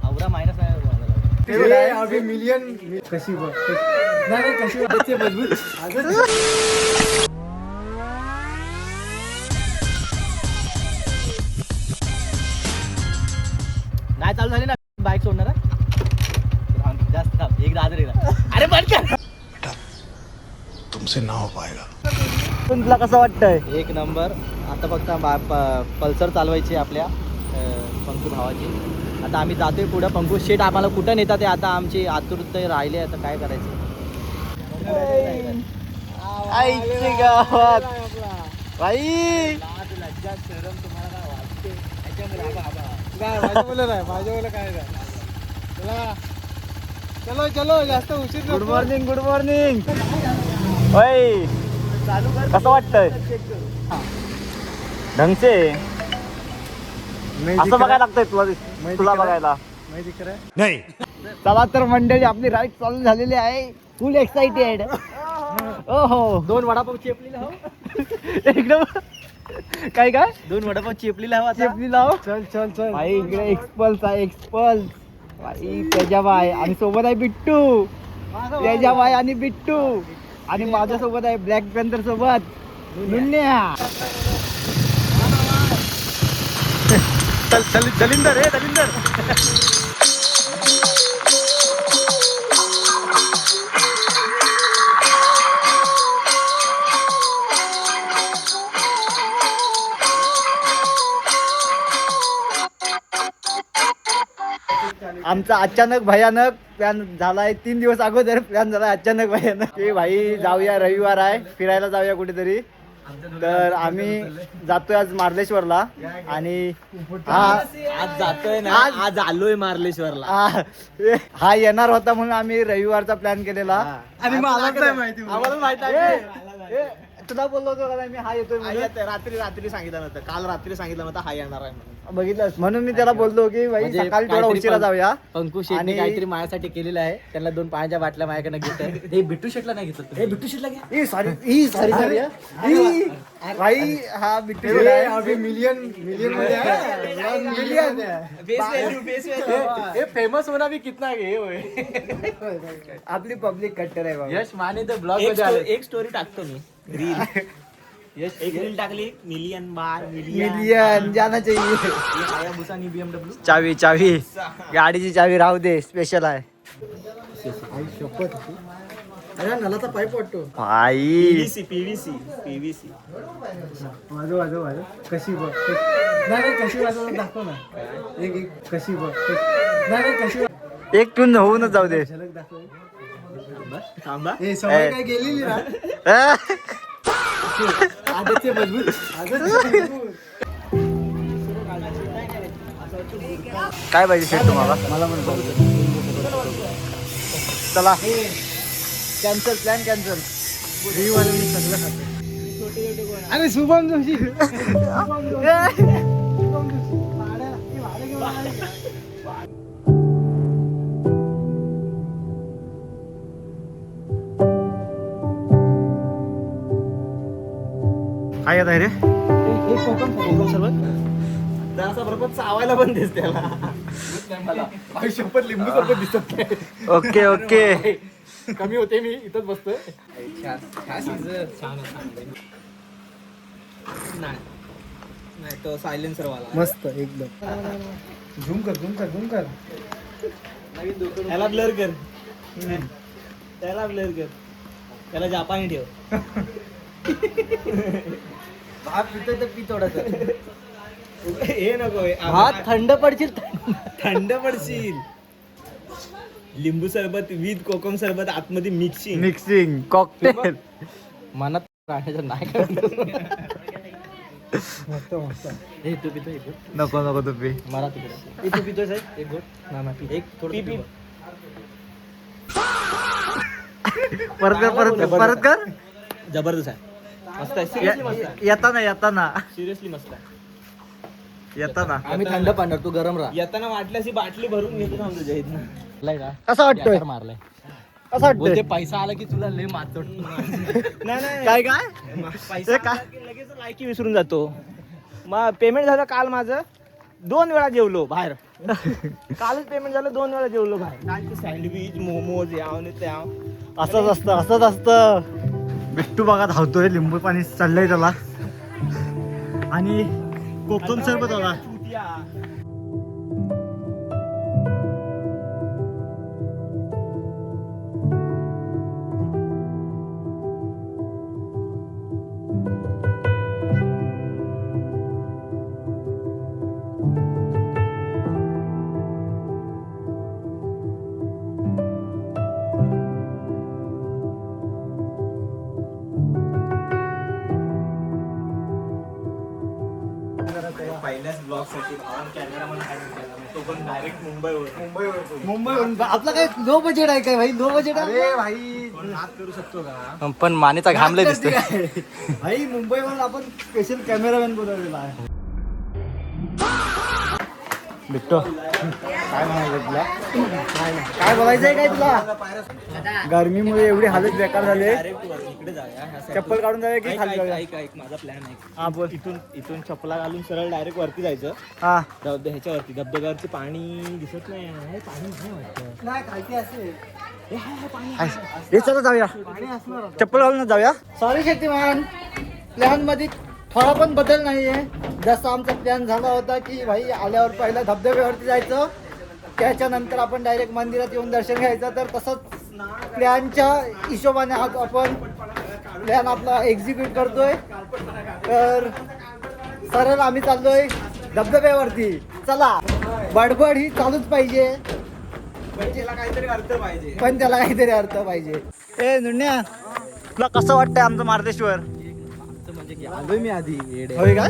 आवरा मायनस नाही अभी मिलियन कशी नाही कशी वाटते मजबूत नाही चालू झाली ना बाईक सोडणार जास्त थांब एक दादर अरे बंद कर तुमसे ना हो पाएगा. तुला कसं वाटतंय? एक नंबर. आता फक्त पल्सर चालवायची आपल्या पंकू भावाची. आता आम्ही जातोय पुढं. पंकू शेट आम्हाला कुठं नेतात ते आता आमची आतुरता राहिली. आता काय करायचं आईची गावात बाई लज्जा शरम तुम्हाला काय वाटते? माझ्या मुलं नाही माझ्या मुलं काय नाही चलो चलो जास्त उशीर गुड मॉर्निंग गुड मॉर्निंग. होय चालू कर. कसं वाटतंय? ढंगसे असं बघायला लागतंय तुला बघायला नाही. चला तर मंडळी आपली राईड चालू झालेली आहे. फुल एक्साइटेड. ओहो 2 वडापाव चेपलीला हो एकदम काय काय 2 वडापाव चेपलीला हवा चेपलीला हो. चल चल चल भाई इकडे एक्सपल्स आहे एक्सपल्स. भाई तेजाबाई आणि सोबत आहे बिट्टू. तेजाबाई आणि बिट्टू आणि माझ्यासोबत आहे ब्लॅक पॅन्थर सोबत नुन्या. दलिंदर हे दलिंदर आमचा अचानक भयानक प्लॅन झालाय. 3 दिवस अगोदर प्लॅन झालाय अचानक भयानक की भाई जाऊया रविवार आहे फिरायला जाऊया कुठेतरी. तर आम्ही जातोय आज मार्लेश्वरला आणि आज जातोय ना आज आलोय मार्लेश्वरला. हा येणार होता म्हणून आम्ही रविवारचा प्लॅन केलेला. आणि मला माहिती आम्हाला माहित आहे तुला बोललो होतो का मी हा येतोय म्हणून? रात्री सांगितलं नव्हतं काल रात्री सांगितलं नव्हतं हा येणार आहे म्हणून. बघितलंस म्हणून मी त्याला बोललो की भाई म्हणजे सकाळी थोडा काहीतरी उशिरा जाऊया. पंकू शेटने काहीतरी माझ्यासाठी केलेलं आहे. त्यांना 2 पाण्याच्या बाटल्या माझ्याकडे घेतलं. हे बिट्टू शेटला नाही घेतलं. हे बिट्टू शेटला घे. सॉरी भाई हा बिट्टू अभी मिलियन मध्ये मिलियन हे फेमस होना भी कितना हे होय. आपली पब्लिक कट्टर आहे बाबा. यश माने तर ब्लॉग मध्ये एक स्टोरी टाकतो मी रील. यश एक रील टाकली मिलियन जाना चाहिए. हायाबुसा आणि BMW. चावी गाडीची चावी राहू दे स्पेशल आहे. अरे नलाचा पाईप वाटतो भाई PVC वाजव कशी बघ नाही कशी वाजव दाखव ना. एक कशी बघ नाही कशी एक टून होऊनच जाऊ दे. झलक दाखव. थांबा. हे सवय काय गेलेली ना आदतचे मजबूत काय पाहिजे शेट तुम्हाला? मला पण चला कॅन्सल प्लॅन कॅन्सल. सगळं खातो. अरे शुभम जोशी काय येत आहे रे? कोकम सरबत जरासा बरोबर चावायला पण दिसत त्याला. शपथ लिंबू सरबत दिसत नाही. ओके ओके कमी होते मी इथंच बसतोय. नाही तो सायलेन्सर वाला मस्त एकदम. झूम कर त्याला ब्लर कर. त्याला जापानी ठेव. भात पितोय तर पी थोडस. हे नको भात थंड पडशील. थंड पडशील. लिंबू सरबत विथ कोकम सरबत आतमध्ये मिक्सिंग कॉकटेल मनात राहण्याचं नाही का? मस्त हे तू पितो नको तू पी. मला तिकडे तू पितोय साहेब एक गोट ना एक थोडं पी. परत कर. जबरदस्त आहे. मस्त आहे. सिरियसली मस्त आहे. येताना सिरियसली मस्त आहे. आम्ही थंड पाण्यावर तू गरम राहा. येताना वाटल्यास बाटली भरून घेतो ना तुझ्या इथनं. कसं वाटतोय? मारलाय कसं वाटतंय? पैसा आला की तुला लय मारतो. नाही काय पैसा आला की लगेच लायकी विसरून जातो. मग पेमेंट झालं काल माझं 2 वेळा जेवलो बाहेर. कालच पेमेंट झालं, 2 वेळा जेवलो बाहेर. काय ते सँडविच, मोमोज, याव न त्याव. असंच असतं. बिट्टू बघा धावतोय, लिंबू पाणी चाललंय त्याला आणि कोकम सरबत बघा. चुतिया. पहिल्याच ब्लॉग साठी कॅमेरामन तो पण डायरेक्ट मुंबईवर. आपला काय लो बजेट आहे काय भाई? लो बजेट अरे भाई नाद करू शकतो का? पण मानेचा घामले दिसतोय भाई. मुंबईवरून आपण स्पेशल कॅमेरामॅन बोलवलेला आहे. बिट्टो काय म्हणायचं तुला? काय बोलायचंय काय तुला? गरमीमुळे एवढी हालत बेकार झाली. डायरेक्ट इकडे जाऊया ह्या side. चप्पल काढून जाऊया की खाली जाऊया? ऐक माझा प्लॅन आहे. हा बोल. इथून चप्पला घालून सरळ डायरेक्ट वरती जायचं. हा ह्याच्यावरती धबधब्यावरती पाणी दिसत नाही. हे पाणी नाही वाटतं. नाही खालती असेल. हाय. हे चला जाऊया, पाणी असणार. चप्पल घालून जाऊया. सॉरी शक्तिमान, प्लॅन मध्ये थोडा पण बदल नाहीये. जसा आमचा प्लॅन झाला होता की भाई आल्यावर पहिला धबधब्यावरती जायचं, त्याच्यानंतर आपण डायरेक्ट मंदिरात येऊन दर्शन घ्यायचं, तर तसंच प्लॅनच्या हिशोबाने आपण प्लॅन आपला एक्झिक्यूट करतोय. तर सरळ आम्ही चाललोय धबधब्यावरती. चला, बडबड ही चालूच पाहिजे, पण त्याला काहीतरी अर्थ पाहिजे. ए नुन्या, तुला कसं वाटतंय आमचं मार्लेश्वर? म्हणजे आलोय मी आधी येडे. होय काय?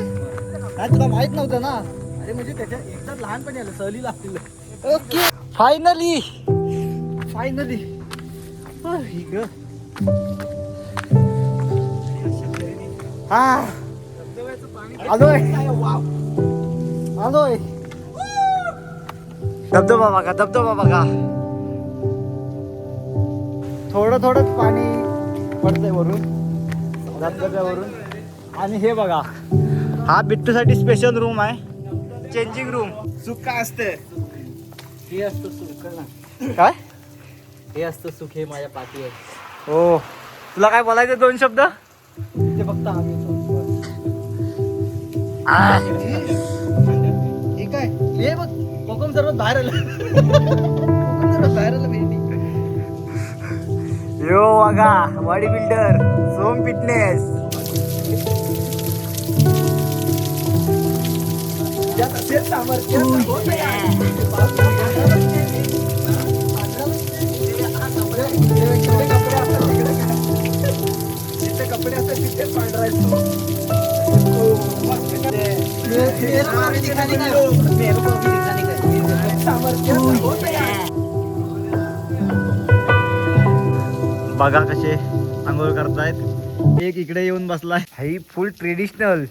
नाही तुला माहित नव्हतं ना? अरे म्हणजे त्याच्या एकदा लहानपणी आलं सहली लागतील. ओके, फायनली हा आलोय. धबधबा बघा. थोडं पाणी पडतंय वरून धबधब्यावरून. आणि हे बघा, हा बिट्टूसाठी स्पेशल रूम आहे, चेंजिंग रूम. सुख काय असतं? हे असतं सुख ना, काय? हे असतं सुख, हे माझ्या पाठी आहे. हो, तुला काय बोलायचं 2 शब्द? ते फक्त आम्ही हे काय? हे बघ, कोकम सर्वात बाहेर आलं. यो बघा, बॉडी बिल्डर सोम फिटनेस. कपडे असतात तिथे पांढरायचो. बघा कसे आंघोळ करतायत. एक इकडे येऊन बसलाय, हाई फुल ट्रेडिशनल,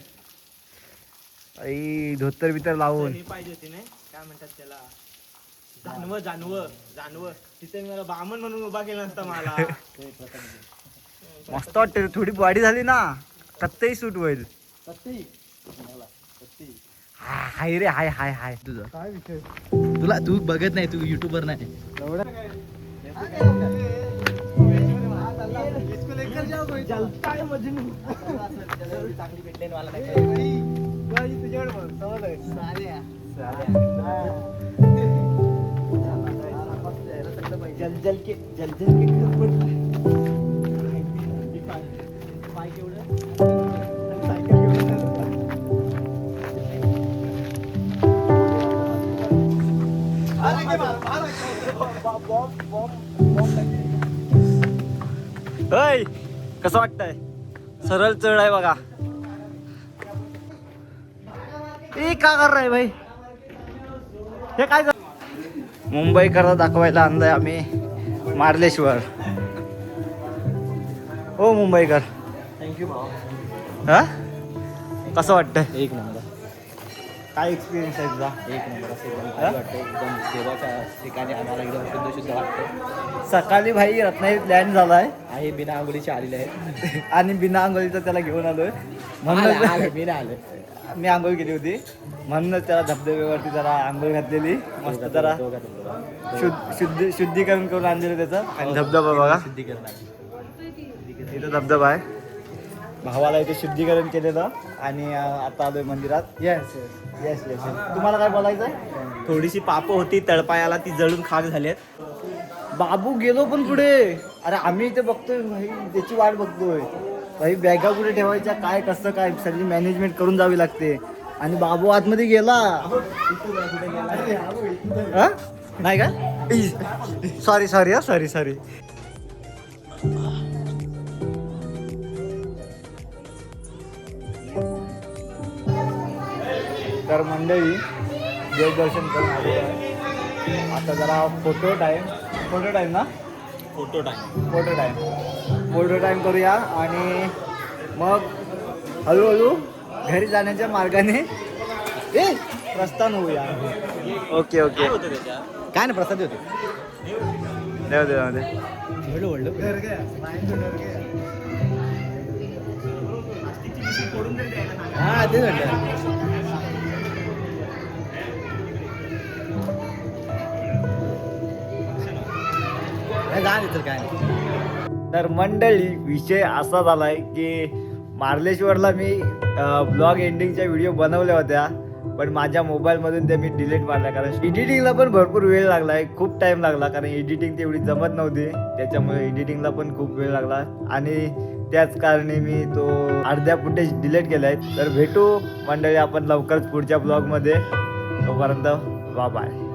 आई धोतर बितर लावून. हे पाहिजे होती नाही, काय म्हणतात त्याला, जानवं. तिथे मला बामण म्हणून उभा केला नसता मला. मस्त वाटते. थोडी बॉडी झाली ना, कत्तही सूट होईल. हाय रे, हाय तुझं काय विषय? तुला तू बघत नाही, तू युट्यूबर नाही. चांगली भेटले मला जल के पाय होय, कसं वाटतंय? सरळ चढ आहे बघा. ए का कर रहा है भाई? हे काय मुंबईकर दाखवायला आणलंय आम्ही मार्लेश्वर. हो मुंबईकर, थँक्यू भाऊ. हा कसं वाटतंय? एक नंबर, काय एक्सपिरियन्स आहे तुझा? एक नंबर. असं एकदम भारी वाटतं, एकदम देवाच्या ठिकाणी आम्हाला एकदम शुद्ध वाटतं. सकाळी भाई रत्नागिरीत लँड झालाय आहे बिना आंघोळीचे आलेले आहे आणि बिना आंघोळीचा त्याला घेऊन आलोय. मी नाही आले. मी आंघोळ केली होती म्हणूनच त्याला धबधब्यावरती जरा आंघोळ घातलेली मस्त जरा शुद्धीकरण करून आणलेलं त्याचं. आणि धबधबा बघा इथं धबधबा आहे. भावाला इथे शुद्धीकरण केलेलं आणि आता आलोय मंदिरात. येस येस येस तुम्हाला काय बोलायचं? थोडीशी पाप होती तळपायाला, ती जळून खाक झालेत. बाबू गेलो पण पुढे. अरे आम्ही इथे बघतोय भाई, त्याची वाट बघतोय भाई. बॅगा कुठे ठेवायच्या, काय कसं काय सगळी मॅनेजमेंट करून जावी लागते. आणि बाबू आतमध्ये गेला. हा? नाही का? सॉरी सॉरी हा सॉरी सॉरी. तर मंडळी देवदर्शन करून आलो आहे. आता जरा फोटो टाईम ना, फोटो फोटो टाईम करूया आणि मग हळूहळू घरी जाण्याच्या मार्गाने प्रस्थान होऊया. ओके ओके काय होतं त्याच्यात? काय ना प्रसाद होते. हा तेच म्हटलं. तर मंडळी विषय असा झालाय की मार्लेश्वरला मी ब्लॉग एंडिंगच्या व्हिडिओ बनवल्या होत्या पण माझ्या मोबाईलमधून त्या मी डिलीट मारल्या कारण एडिटिंगला पण भरपूर वेळ लागलाय. खूप टाइम लागला कारण एडिटिंग तेवढी जमत नव्हती त्याच्यामुळे एडिटिंगला पण खूप वेळ लागला आणि त्याच कारणे मी तो अर्ध्या फुटेज डिलीट केलाय. तर भेटू मंडळी आपण लवकरच पुढच्या ब्लॉगमध्ये. तोपर्यंत बाय.